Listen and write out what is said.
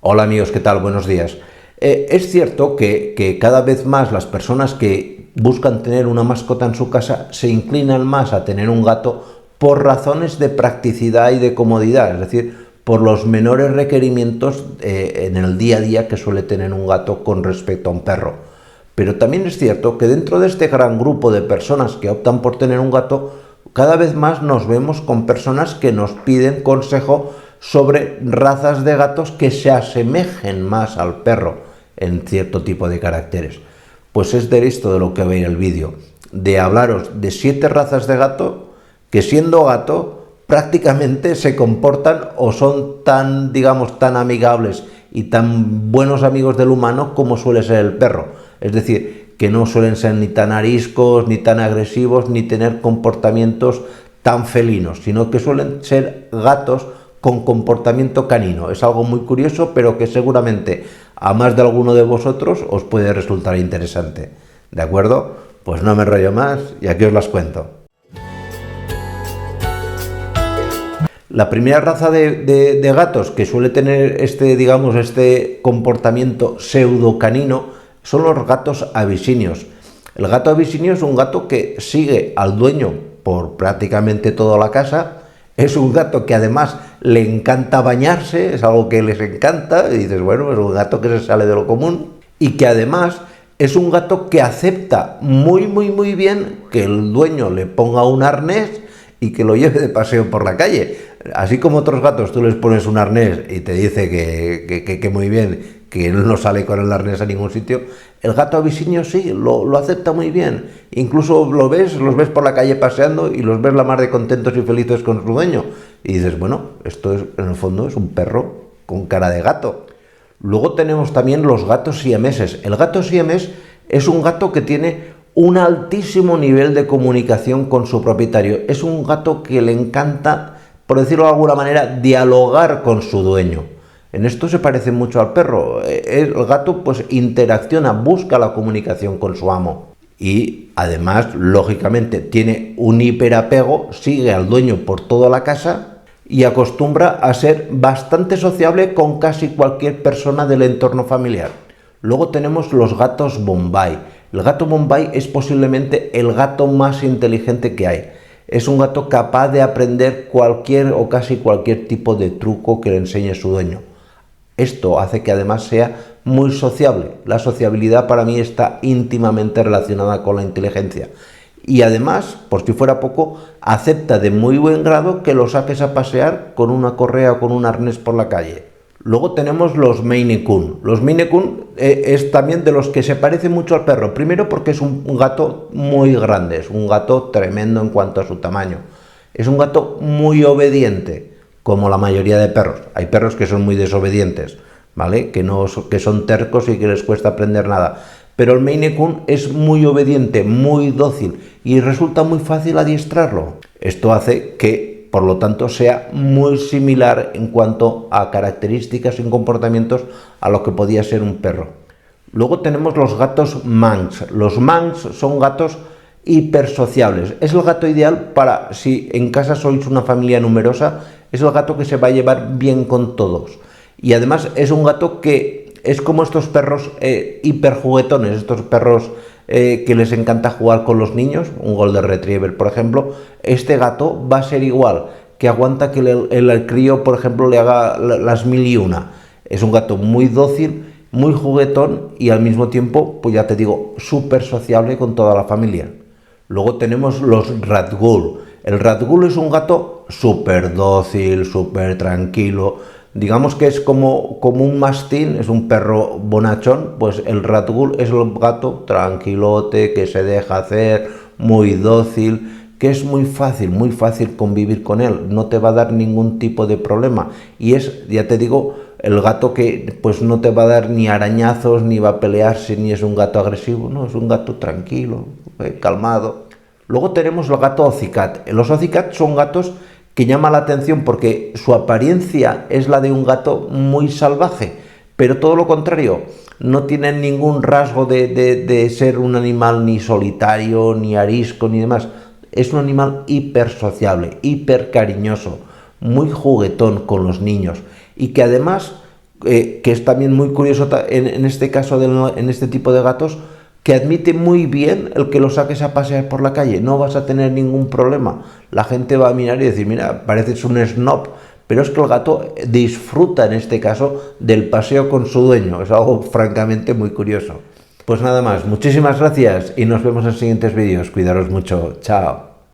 Hola amigos, ¿qué tal? Buenos días. Es cierto que cada vez más las personas que buscan tener una mascota en su casa se inclinan más a tener un gato por razones de practicidad y de comodidad, es decir, por los menores requerimientos en el día a día que suele tener un gato con respecto a un perro. Pero también es cierto que dentro de este gran grupo de personas que optan por tener un gato, cada vez más nos vemos con personas que nos piden consejo sobre razas de gatos que se asemejen más al perro en cierto tipo de caracteres. Pues es de esto de lo que veis el vídeo, de hablaros de 7 razas de gato que siendo gato prácticamente se comportan o son tan, digamos, tan amigables y tan buenos amigos del humano como suele ser el perro. Es decir, que no suelen ser ni tan ariscos, ni tan agresivos, ni tener comportamientos tan felinos, sino que suelen ser gatos con comportamiento canino. Es algo muy curioso, pero que seguramente a más de alguno de vosotros os puede resultar interesante. ¿De acuerdo? Pues no me enrollo más y aquí os las cuento. La primera raza de gatos que suele tener este comportamiento pseudo canino son los gatos abisinios. El gato abisinio es un gato que sigue al dueño por prácticamente toda la casa. Es un gato que además le encanta bañarse, es algo que les encanta, y dices, bueno, es un gato que se sale de lo común, y que además es un gato que acepta muy bien que el dueño le ponga un arnés y que lo lleve de paseo por la calle. Así como otros gatos tú les pones un arnés y te dice que muy bien, que él no sale con el arnés a ningún sitio, el gato abisinio sí, lo acepta muy bien. Incluso los ves por la calle paseando y los ves la mar de contentos y felices con su dueño. Y dices, bueno, esto es, en el fondo es un perro con cara de gato. Luego tenemos también los gatos siameses. El gato siamés es un gato que tiene un altísimo nivel de comunicación con su propietario. Es un gato que le encanta, por decirlo de alguna manera, dialogar con su dueño. En esto se parece mucho al perro. El gato pues interacciona, busca la comunicación con su amo. Y además, lógicamente, tiene un hiperapego, sigue al dueño por toda la casa y acostumbra a ser bastante sociable con casi cualquier persona del entorno familiar. Luego tenemos los gatos Bombay. El gato Bombay es posiblemente el gato más inteligente que hay. Es un gato capaz de aprender cualquier o casi cualquier tipo de truco que le enseñe su dueño. Esto hace que además sea muy sociable. La sociabilidad para mí está íntimamente relacionada con la inteligencia. Y además, por si fuera poco, acepta de muy buen grado que lo saques a pasear con una correa o con un arnés por la calle. Luego tenemos los Maine Coon. Los Maine Coon es también de los que se parece mucho al perro. Primero porque es un gato muy grande, es un gato tremendo en cuanto a su tamaño. Es un gato muy obediente, como la mayoría de perros. Hay perros que son muy desobedientes, ¿vale? Que son tercos y que les cuesta aprender nada. Pero el Maine Coon es muy obediente, muy dócil y resulta muy fácil adiestrarlo. Esto hace que, por lo tanto, sea muy similar en cuanto a características y comportamientos a lo que podía ser un perro. Luego tenemos los gatos Manx. Los Manx son gatos hipersociables. Es el gato ideal para si en casa sois una familia numerosa, es el gato que se va a llevar bien con todos. Y además es un gato que es como estos perros hiperjuguetones, estos perros que les encanta jugar con los niños, un Golden Retriever, por ejemplo. Este gato va a ser igual, que aguanta que el crío, por ejemplo, le haga las mil y una. Es un gato muy dócil, muy juguetón y al mismo tiempo, pues ya te digo, súper sociable con toda la familia. Luego tenemos los Ragdoll. El Ragdoll es un gato súper dócil, súper tranquilo. Digamos que es como un mastín, es un perro bonachón, pues el Ragdoll es el gato tranquilote, que se deja hacer, muy dócil, que es muy fácil convivir con él, no te va a dar ningún tipo de problema. Y es, ya te digo, el gato que pues no te va a dar ni arañazos, ni va a pelearse, ni es un gato agresivo, no, es un gato tranquilo, calmado. Luego tenemos el gato Ocicat. Los Ocicat son gatos que llama la atención porque su apariencia es la de un gato muy salvaje, pero todo lo contrario, no tienen ningún rasgo de ser un animal ni solitario, ni arisco, ni demás. Es un animal hiper sociable, hiper cariñoso, muy juguetón con los niños y que además que es también muy curioso en este caso, en este tipo de gatos, que admite muy bien el que lo saques a pasear por la calle. No vas a tener ningún problema. La gente va a mirar y decir, mira, pareces un snob, pero es que el gato disfruta en este caso del paseo con su dueño. Es algo francamente muy curioso. Pues nada más, muchísimas gracias y nos vemos en siguientes vídeos. Cuidaros mucho. Chao.